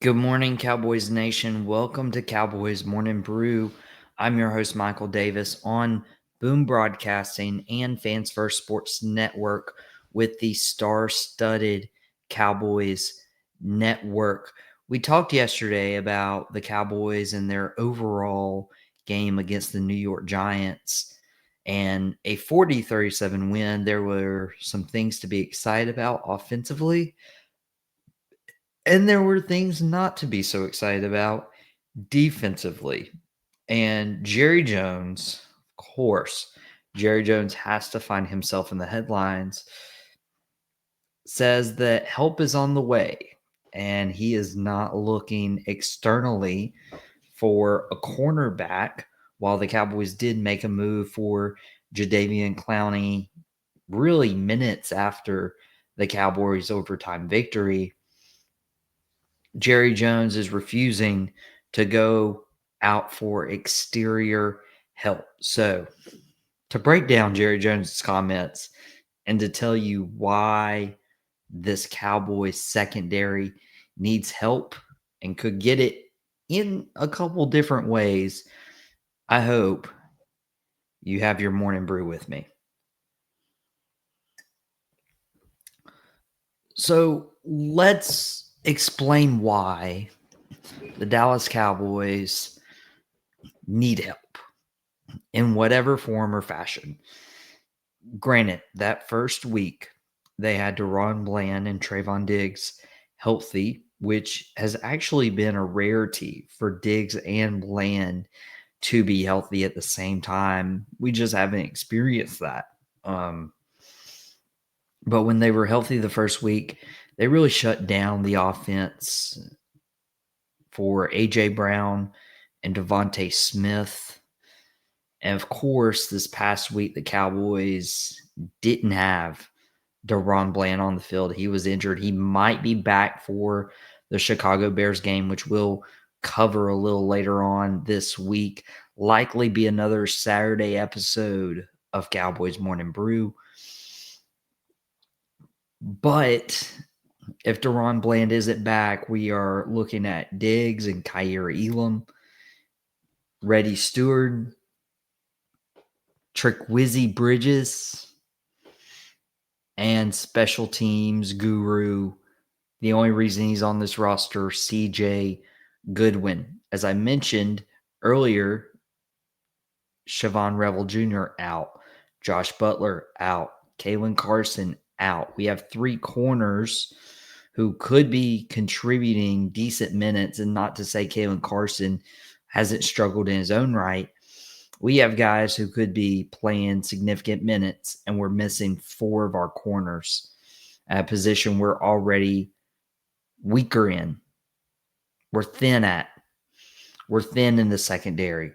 Good morning, Cowboys Nation. Welcome to Cowboys Morning Brew. I'm your host, Michael Davis, on Boom Broadcasting and Fans First Sports Network with the star-studded Cowboys Network. We talked yesterday about the Cowboys and their overall game against the New York Giants and a 40-37 win. There were some things to be excited about offensively. And there were things not to be so excited about defensively. And Jerry Jones, of course, Jerry Jones has to find himself in the headlines, says that help is on the way. And he is not looking externally for a cornerback, while the Cowboys did make a move for Jadeveon Clowney really minutes after the Cowboys' overtime victory. Jerry Jones is refusing to go out for exterior help. So, to break down Jerry Jones' comments and to tell you why this Cowboys secondary needs help and could get it in a couple different ways, I hope you have your morning brew with me. So, let's explain why the Dallas Cowboys need help in whatever form or fashion. Granted, that first week they had DaRon Bland and Trayvon Diggs healthy, which has actually been a rarity for Diggs and Bland to be healthy at the same time. We just haven't experienced that. But when they were healthy the first week, they really shut down the offense for A.J. Brown and Devontae Smith. And of course, this past week, the Cowboys didn't have DaRon Bland on the field. He was injured. He might be back for the Chicago Bears game, which we'll cover a little later on this week. Likely be another Saturday episode of Cowboys Morning Brew. But if DaRon Bland isn't back, we are looking at Diggs and Khair Elam, Reddy Stewart, Trickwizzy Bridges, and special teams guru. The only reason he's on this roster, CJ Goodwin. As I mentioned earlier, Siobhan Revel Jr. out, Josh Butler out, Kalen Carson out. We have three corners who could be contributing decent minutes, and not to say Kalen Carson hasn't struggled in his own right. We have guys who could be playing significant minutes, and we're missing four of our corners at a position we're already weaker in. We're thin at. We're thin in the secondary.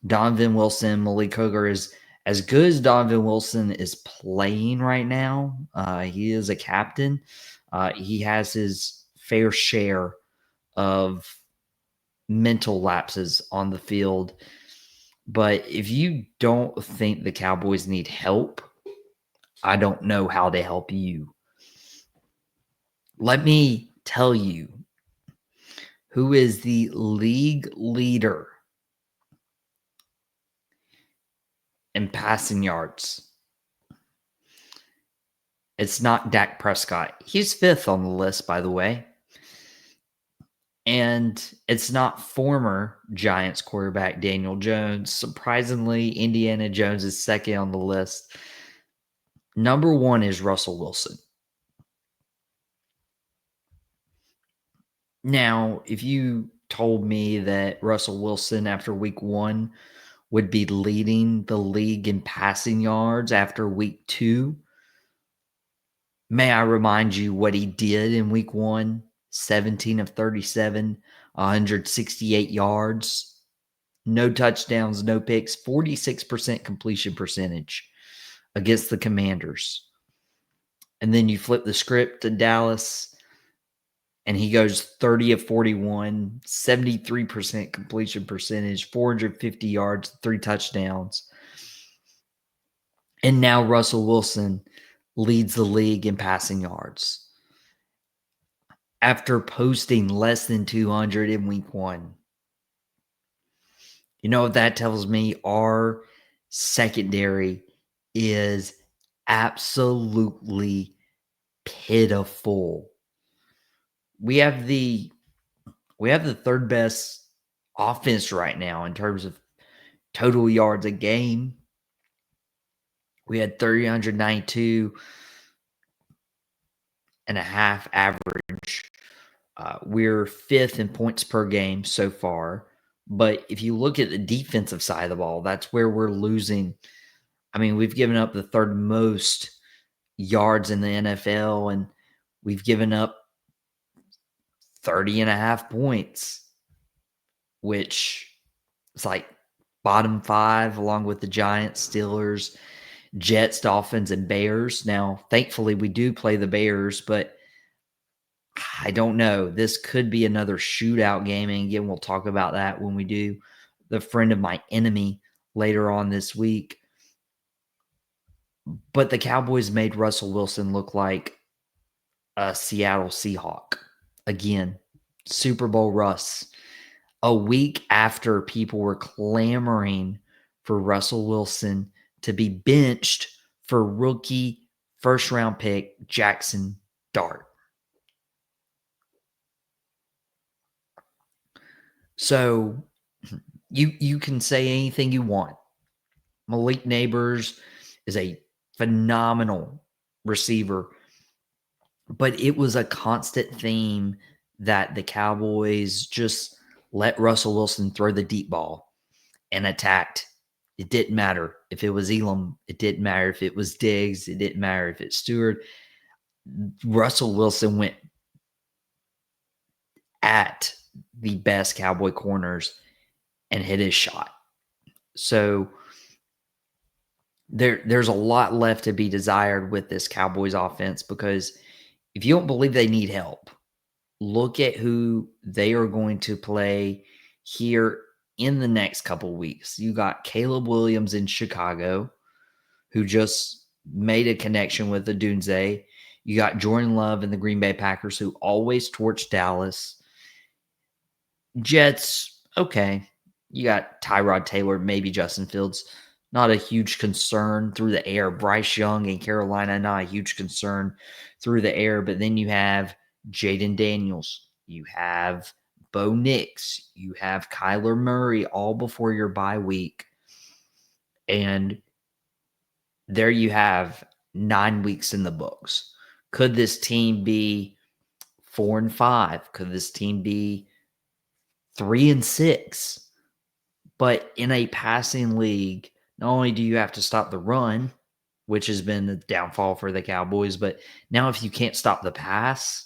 Donovan Wilson, Malik Hooker is as good as Donovan Wilson is playing right now. He is a captain. He has his fair share of mental lapses on the field. But if you don't think the Cowboys need help, I don't know how to help you. Let me tell you who is the league leader in passing yards. It's not Dak Prescott. He's fifth on the list, by the way. And it's not former Giants quarterback Daniel Jones. Surprisingly, Indiana Jones is second on the list. Number one is Russell Wilson. Now, if you told me that Russell Wilson after week one would be leading the league in passing yards after week two, may I remind you what he did in week one? 17 of 37, 168 yards, no touchdowns, no picks, 46% completion percentage against the Commanders. And then you flip the script to Dallas, and he goes 30 of 41, 73% completion percentage, 450 yards, 3 touchdowns. And now Russell Wilson leads the league in passing yards. after posting less than 200 in week 1. You know what that tells me? Our secondary is absolutely pitiful. We have the third best offense right now in terms of total yards a game. We had 392 and a half average. We're 5th in points per game so far. But if you look at the defensive side of the ball, that's where we're losing. I mean, we've given up the third most yards in the NFL, and we've given up 30 and a half points, which is like bottom 5 along with the Giants, Steelers, Jets, Dolphins, and Bears. Now, thankfully, we do play the Bears, but I don't know. This could be another shootout game. And again, we'll talk about that when we do the friend of my enemy later on this week. But the Cowboys made Russell Wilson look like a Seattle Seahawk. Again, Super Bowl Russ. A week after people were clamoring for Russell Wilson to be benched for rookie first-round pick Jackson Dart. So you can say anything you want. Malik Neighbors is a phenomenal receiver, but it was a constant theme that the Cowboys just let Russell Wilson throw the deep ball and attacked. It didn't matter if it was Elam. It didn't matter if it was Diggs. It didn't matter if it's Stewart. Russell Wilson went at the best Cowboy corners and hit his shot. So there's a lot left to be desired with this Cowboys offense, because if you don't believe they need help, look at who they are going to play here in the next couple of weeks. You got Caleb Williams in Chicago, who just made a connection with the Dunze. You got Jordan Love and the Green Bay Packers, who always torch Dallas. Jets, okay. You got Tyrod Taylor, maybe Justin Fields. Not a huge concern through the air. Bryce Young in Carolina, not a huge concern through the air. But then you have Jaden Daniels. You have Bo Nix. You have Kyler Murray all before your bye week. And there you have 9 weeks in the books. Could this team be 4-5? Could this team be 3-6? But in a passing league, not only do you have to stop the run, which has been the downfall for the Cowboys, but now if you can't stop the pass,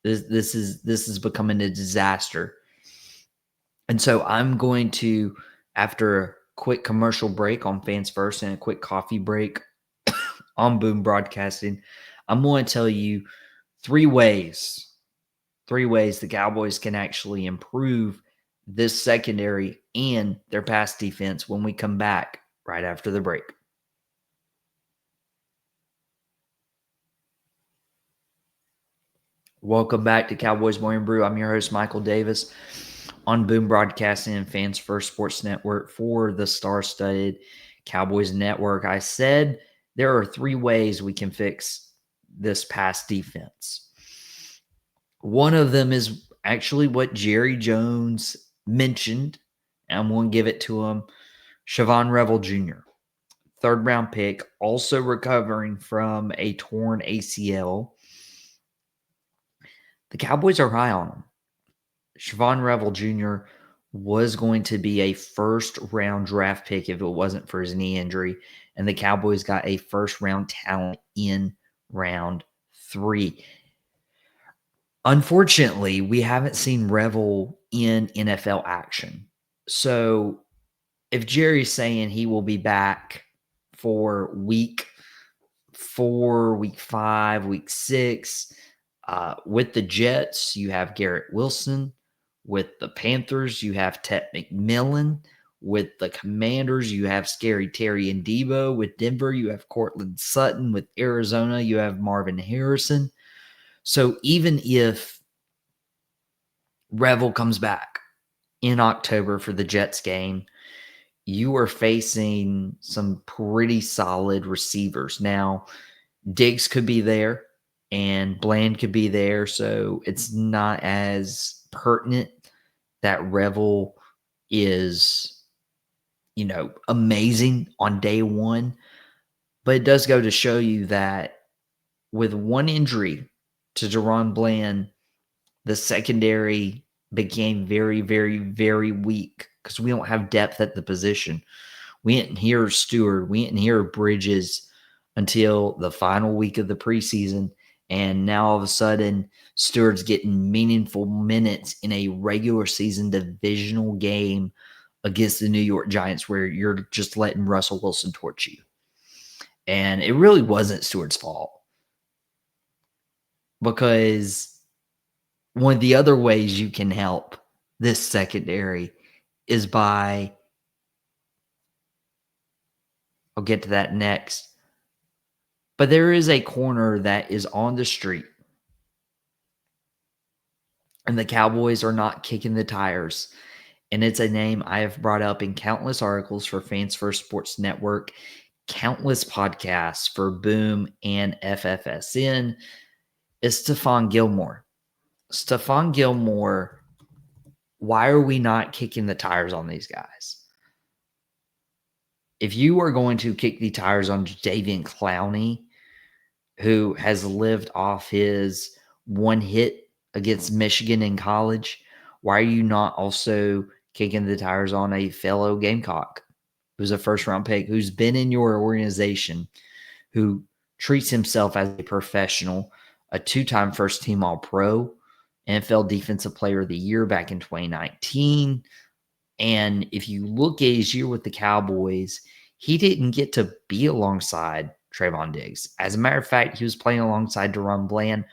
this is becoming a disaster. And so I'm going to, after a quick commercial break on Fans First and a quick coffee break on Boom Broadcasting, I'm going to tell you three ways the Cowboys can actually improve this secondary and their pass defense when we come back right after the break. Welcome back to Cowboys Morning Brew. I'm your host, Michael Davis, on Boom Broadcasting and Fans First Sports Network for the star-studded Cowboys Network. I said there are three ways we can fix this pass defense. One of them is actually what Jerry Jones mentioned, and I'm going to give it to him. Siobhan Revel Jr., third-round pick, also recovering from a torn ACL. The Cowboys are high on him. Siobhan Revel Jr. was going to be a first-round draft pick if it wasn't for his knee injury, and the Cowboys got a first-round talent in round 3. Unfortunately, we haven't seen Revel in NFL action. So if Jerry's saying he will be back for week 4, week 5, week 6, with the Jets, you have Garrett Wilson. With the Panthers, you have Ted McMillan. With the Commanders, you have Scary Terry and Debo. With Denver, you have Cortland Sutton. With Arizona, you have Marvin Harrison. So even if Revel comes back in October for the Jets game, you are facing some pretty solid receivers. Now, Diggs could be there and Bland could be there, so it's not as pertinent that Revel is, amazing on day one. But it does go to show you that with one injury to Deron Bland, the secondary became very, very, very weak because we don't have depth at the position. We didn't hear Stewart. We didn't hear Bridges until the final week of the preseason. And now all of a sudden, Stewart's getting meaningful minutes in a regular season divisional game against the New York Giants where you're just letting Russell Wilson torch you. And it really wasn't Stewart's fault because one of the other ways you can help this secondary is by, I'll get to that next, but there is a corner that is on the street and the Cowboys are not kicking the tires. And it's a name I have brought up in countless articles for Fans First Sports Network, countless podcasts for Boom and FFSN. It's Stephon Gilmore. Stephon Gilmore, why are we not kicking the tires on these guys? If you are going to kick the tires on Jadeveon Clowney, who has lived off his one hit against Michigan in college, why are you not also kicking the tires on a fellow Gamecock who's a first-round pick, who's been in your organization, who treats himself as a professional, a two-time first-team All-Pro, NFL Defensive Player of the Year back in 2019? And if you look at his year with the Cowboys, he didn't get to be alongside Trayvon Diggs. As a matter of fact, he was playing alongside Deron Bland,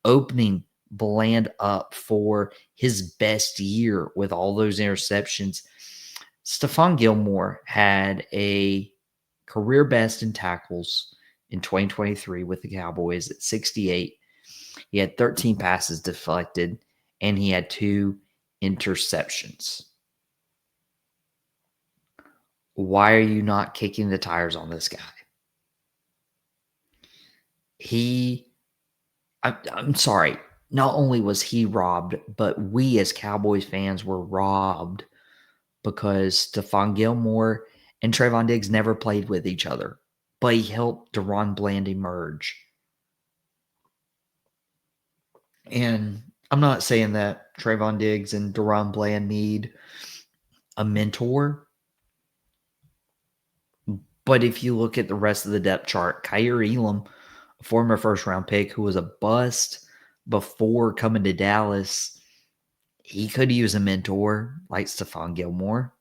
opening Bland up for his best year with all those interceptions. Stephon Gilmore had a career best in tackles in 2023 with the Cowboys at 68. He had 13 passes deflected, and he had 2 interceptions. Why are you not kicking the tires on this guy? I'm sorry. Not only was he robbed, but we as Cowboys fans were robbed because Stephon Gilmore and Trayvon Diggs never played with each other, but he helped Deron Bland emerge. And I'm not saying that Trayvon Diggs and Deron Bland need a mentor, but if you look at the rest of the depth chart, Kaiir Elam, a former first-round pick who was a bust before coming to Dallas, he could use a mentor like Stephon Gilmore.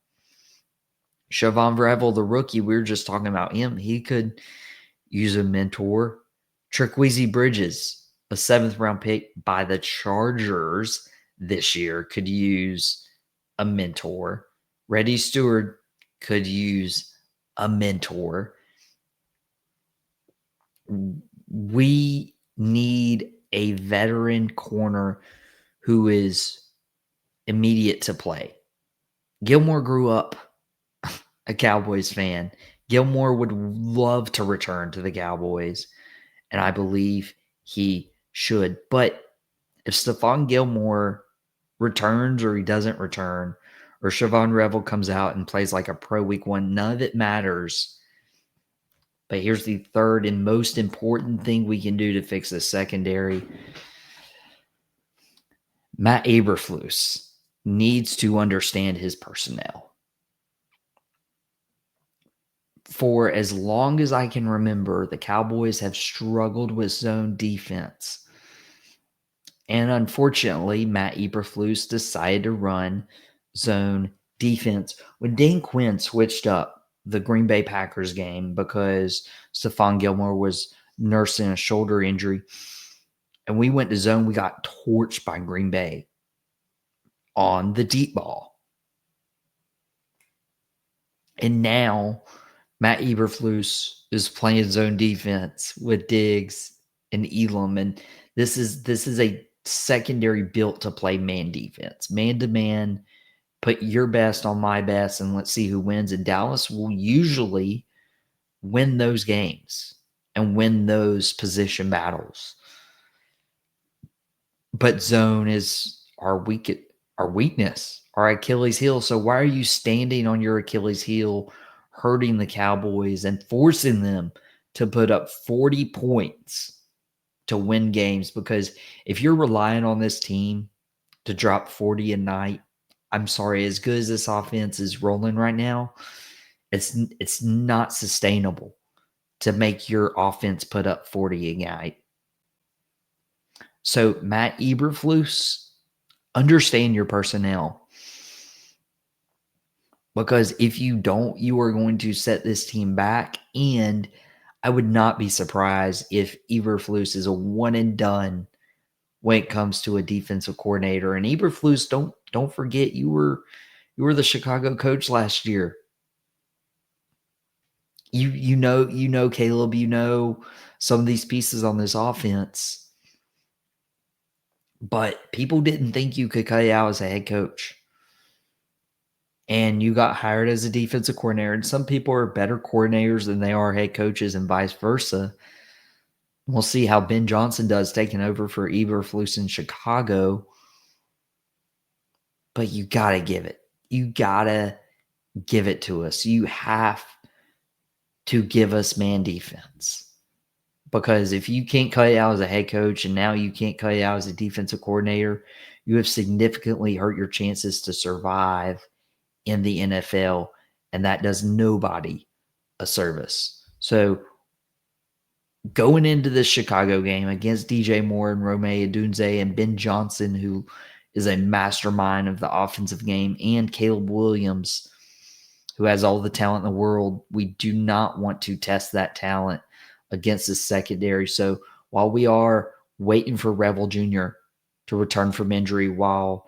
Siobhan Revel, the rookie, we were just talking about him. He could use a mentor. Trequezie Bridges, a 7th-round pick by the Chargers this year, could use a mentor. Reddy Stewart could use a mentor. We need a veteran corner who is immediate to play. Gilmore grew up a Cowboys fan. Gilmore would love to return to the Cowboys, and I believe he should. But if Stephon Gilmore returns or he doesn't return, or Siobhan Revel comes out and plays like a pro week one, none of it matters. But here's the third and most important thing we can do to fix the secondary. Matt Eberflus needs to understand his personnel. For as long as I can remember, the Cowboys have struggled with zone defense. And unfortunately, Matt Eberflus decided to run zone defense when Dan Quinn switched up the Green Bay Packers game because Stephon Gilmore was nursing a shoulder injury. And we went to zone. We got torched by Green Bay on the deep ball. And now Matt Eberflus is playing zone defense with Diggs and Elam. And This is a secondary built to play man defense, man to man. Put your best on my best, and let's see who wins. And Dallas will usually win those games and win those position battles. But zone is our weakness, our Achilles heel. So why are you standing on your Achilles heel, hurting the Cowboys and forcing them to put up 40 points to win games? Because if you're relying on this team to drop 40 a night, I'm sorry, as good as this offense is rolling right now, it's not sustainable to make your offense put up 40 a night. So Matt Eberflus, understand your personnel. Because if you don't, you are going to set this team back. And I would not be surprised if Eberflus is a one and done when it comes to a defensive coordinator. And Eberflus, don't forget you were the Chicago coach last year. You know Caleb, you know some of these pieces on this offense. But people didn't think you could cut it out as a head coach. And you got hired as a defensive coordinator. And some people are better coordinators than they are head coaches and vice versa. We'll see how Ben Johnson does taking over for Eberflus in Chicago. But you got to give it. You got to give it to us. You have to give us man defense. Because if you can't cut it out as a head coach and now you can't cut it out as a defensive coordinator, you have significantly hurt your chances to survive in the NFL, and that does nobody a service. So going into this Chicago game against DJ Moore and Rome Odunze and Ben Johnson, who is a mastermind of the offensive game, and Caleb Williams, who has all the talent in the world, we do not want to test that talent against the secondary. So while we are waiting for Revel Jr. to return from injury, while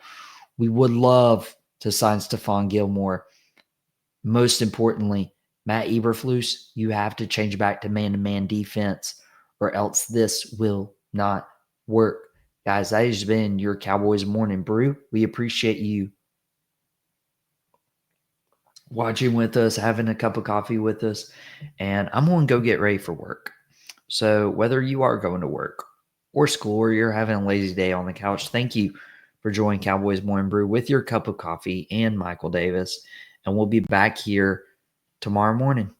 we would love to sign Stephon Gilmore, most importantly, Matt Eberflus, you have to change back to man-to-man defense or else this will not work. Guys, that has been your Cowboys Morning Brew. We appreciate you watching with us, having a cup of coffee with us, and I'm going to go get ready for work. So whether you are going to work or school or you're having a lazy day on the couch, thank you for joining Cowboys Morning Brew with your cup of coffee and Michael Davis. And we'll be back here tomorrow morning.